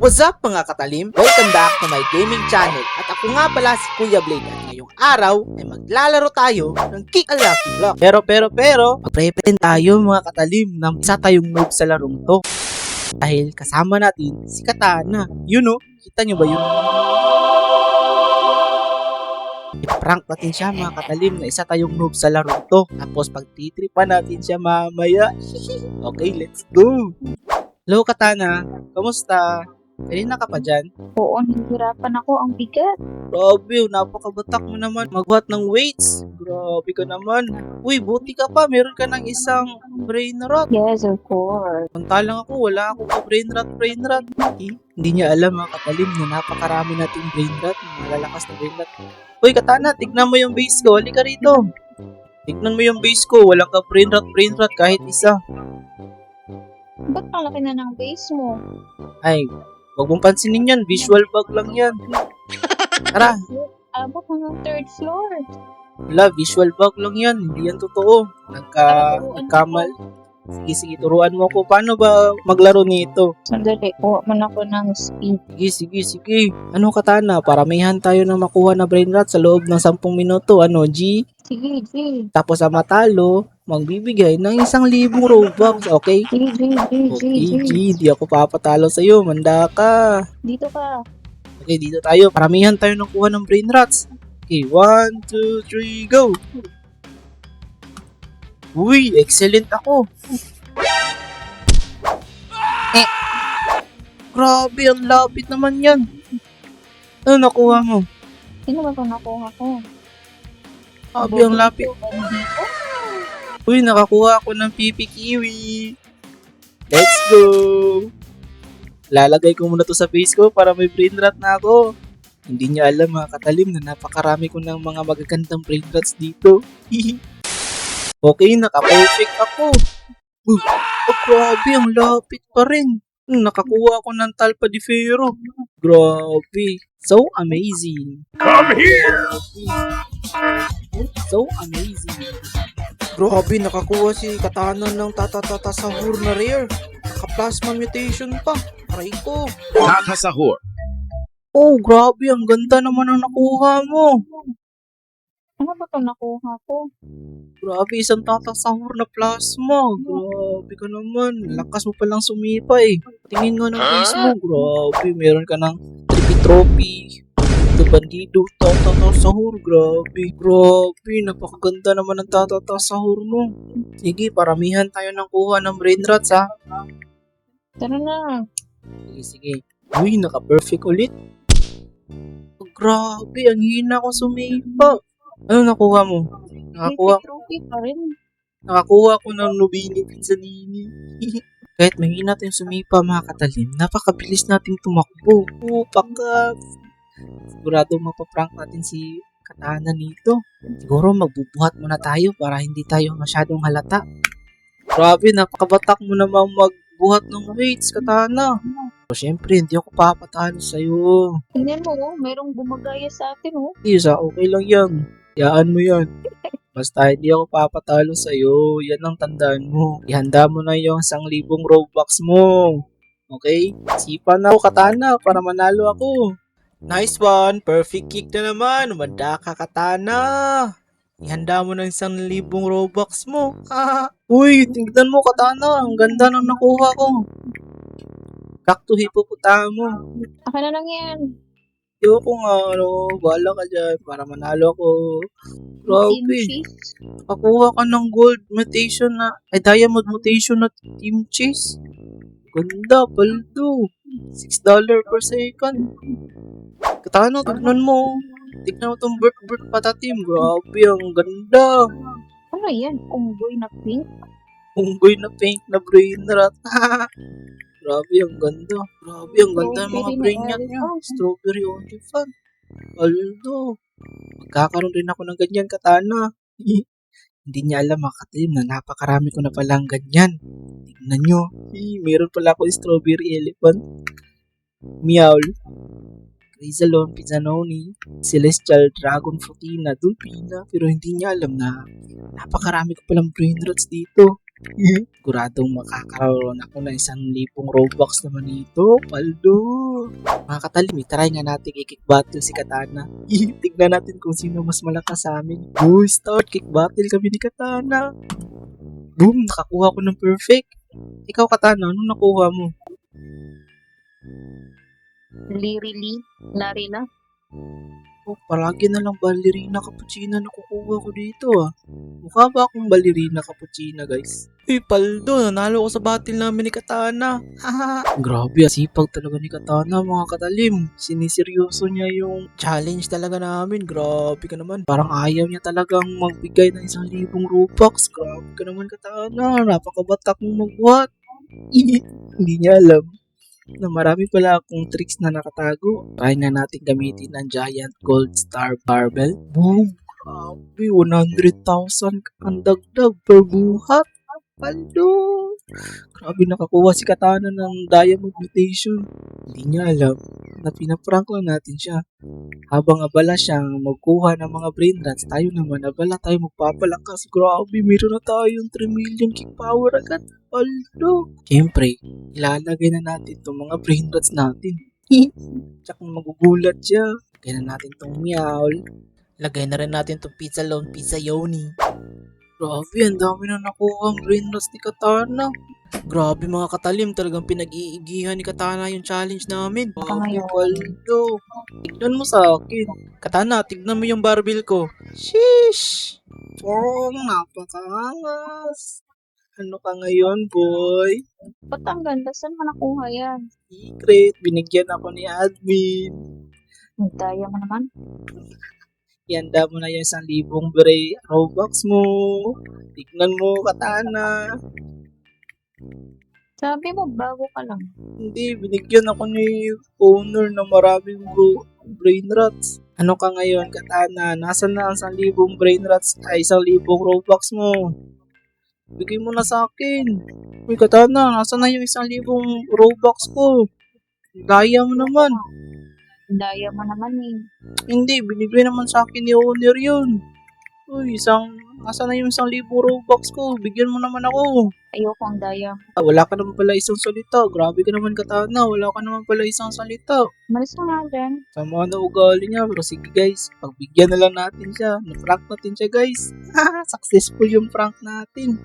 What's up mga katalim? Welcome back to my gaming channel. At ako nga pala si Kuya Blade. At ngayong araw ay maglalaro tayo ng Kick a Lucky Block. Pero, mag-prepare tayo mga katalim ng isa tayong noob sa larong to. Dahil kasama natin si Katana. Yun o, kita nyo ba yun? I-prank natin siya mga katalim na isa tayong noob sa larong to. Tapos pagtitripan natin siya mamaya. Okay, let's go! Hello Katana, kamusta? Kanina ka pa dyan? Oo, nahihirapan ako. Ang bigat. Grabe, napakabatak mo naman magbuhat ng weights. Grabe ka naman. Uy, buti ka pa. Meron ka ng isang brain rot. Yes, of course. Pantalang ako, wala ako pa brain rot. Hindi niya alam mga katalim na napakarami nating brain rot. Malalakas na brain rot. Uy, Katana, tignan mo yung base ko. Halika rito. Tignan mo yung base ko. Walang ka brain rot kahit isa. Ba't ang laki na ng base mo? Ay, huwag mong pansinin yan. Visual bug lang yan. Tara. Abot hanggang third floor. Wala, visual bug lang yan. Hindi yan totoo. Nagkamal. Sige, turuan mo ako. Paano ba maglaro nito? Sandali, kuha man ako ng speed. Sige. Ano Katana? Paramihan tayo na makuha na brain rot sa loob ng 10 minuto. Ano, G? Sige. Tapos sa matalo, magbibigay ng 1,000 Robux. Okay? Okay, G. Di ako papatalo sa'yo. Manda ka. Dito ka. Okay, dito tayo. Paramihan tayo nakuha ng brain rots. Okay, 1, 2, 3, go! Uy, excellent ako. Grabe, ang lapit naman yan. Ano nakuha mo? Sino ba ito nakuha ko? Grabe, ang lapit. Uy, nakakuha ako ng pipi kiwi. Let's go! Lalagay ko muna to sa face ko para may brain rot na ako. Hindi niya alam mga katalim na napakarami ko ng mga magagandang brain rots dito. Okay, naka-perfect ako. Oh, grabe, ang lapit pa rin. Nakakuha ako ng Talpa de Ferro. Grabe. So amazing. Come here! So amazing. Grabe, nakakuha si Katana ng tatatata sahur na rare. Naka-plasma mutation pa. Aray ko. Tata Sahur. Oh, grabe. Ang ganda naman ang nakuha mo. Ano ba ito nakuha ko? Grabe, isang tatasahur na plasma. Grabe ka naman. Lakas mo palang sumipa eh. Tingin nga ng face mo. Grabe, meron ka ng trophy. The Bandido, tatasahur. Grabe. Napakaganda naman ng tatasahur mo. Sige, paramihan tayo ng kuha ng brain rots ha. Tara na. Sige. Uy, naka-perfect ulit. Grabe, ang hina ko sumipa. Ano nakuha mo? Trophy pa rin. Nakakuha ko ng Nubini Pizzanini. Kahit mahina tayong sumipa mga katalim, napakabilis nating tumakbo. Sigurado mapaprank natin si Katana nito. Siguro magbubuhat muna tayo para hindi tayo masyadong halata. Grabe, napakabatak mo namang magbuhat ng weights, Katana. So, syempre, hindi ako papatalo sa'yo. Tingnan mo, merong gumagaya sa atin, oh. Isa, okay lang yan. Yaan mo yan. Basta hindi ako papatalo sa'yo. Yan ang tandaan mo. Ihanda mo na yung 1,000 Robux mo. Okay? Sipan na ako, Katana, para manalo ako. Nice one. Perfect kick na naman. Umanda ka, Katana. Ihanda mo na yung 1,000 Robux mo. Uy, tingnan mo, Katana. Ang ganda ng nakuha ko. Cacto Hippopotamo. Akin na lang yan. Ayoko nga, bahala ka dyan para manalo ako. Grabe. Team cheese. Nakakuha ka ng gold mutation diamond mutation na team chase. Ganda, paldo. $6 per second. Katano, tignan mo. Tignan mo tong bird patatim. Grabe, ang ganda. Ano yan? Unggoy na pink? Unggoy na pink na brain rot. Grabe, ang ganda. Grabe, ang ganda ng mga brain rot niya. Strawberry Olifant. Aldo. Magkakaroon rin ako ng ganyan, Katana. Hindi niya alam mga katalim na napakarami ko na palang ganyan. Tignan nyo. Meron pala ako strawberry elephant. Meow. Rizalon, Pizzanoni, Celestial Dragon Frutina, Dulpina. Pero hindi niya alam na napakarami ko palang brain rots dito. Siguradong makakaroon ako ng 1,000 Robux naman dito. Paldo. Mga katalim, try nga natin i-kick battle si Katana. Tignan natin kung sino mas malakas sa amin. Boy, start kick battle kami ni Katana. Boom, nakakuha ko ng perfect. Ikaw Katana, anong nakuha mo? Larila. Oh, palagi na lang ballerina cappuccino na kukuha ko dito ah. Mukha ba akong ballerina cappuccino guys? Paldo, nanalo ko sa battle namin ni Katana. Grabe, sipag talaga ni Katana mga katalim. Siniseryoso niya yung challenge talaga namin. Grabe ka naman. Parang ayaw niya talagang magbigay ng 1,000 Robux. Grabe ka naman Katana. Napakabatak mong magbuhat. Hindi niya alam na marami pala akong tricks na nakatago. Try na natin gamitin ang Giant Gold Star Barbell. Boom! Grabe, 100,000 ang dagdag per buhat. Paldo! Grabe, nakakuha si Katana ng Diamond Mutation. Hindi niya alam na pinaprank lang natin siya. Habang abala siyang magkuha ng mga brain rats, tayo naman abala tayo magpapalakas. Grabe, meron na tayong 3 million kick power agad. Paldo! Siyempre, ilalagay na natin itong mga brain rats natin. Tsaka magugulat siya. Lagay na natin itong meowl. Lagay na rin natin itong pizza lone, pizza yoni. Grabe, ang dami na nakuha ang brain rats ni Katana. Grabe mga katalim, talagang pinag-iigihan ni Katana yung challenge namin. Grabe, ngayon. Waldo. Tignan mo sa akin. Katana, tignan mo yung barbell ko. Sheesh! Oh, napakangas. Ano ka ngayon, boy? Ba't ang ganda? Saan mo nakuha yan? Secret, binigyan ako ni admin. Ang daya mo naman. Ihanda mo na yung 1,000 Robux mo. Tignan mo, Katana. Sabi mo, bago ka lang. Hindi, binigyan ako ni owner ng maraming brain rats. Ano ka ngayon, Katana? Nasaan na ang 1,000 brain rats ay 1,000 Robux mo? Bigay mo na sa akin. Uy, Katana, nasaan na yung 1,000 Robux ko? Daya mo naman. Ang daya mo naman eh. Hindi, binigay naman sa akin ni owner yun. Uy, nasaan na yung 1,000 Robux ko? Bigyan mo naman ako. Ayoko ang daya. Wala ka naman pala isang salita. Grabe ka naman Katana. Wala ka naman pala isang salita. Malis ka nga dyan. Sama na ugali niya. Pero sige guys, pagbigyan na lang natin siya. Na-prank natin siya guys. Successful yung prank natin.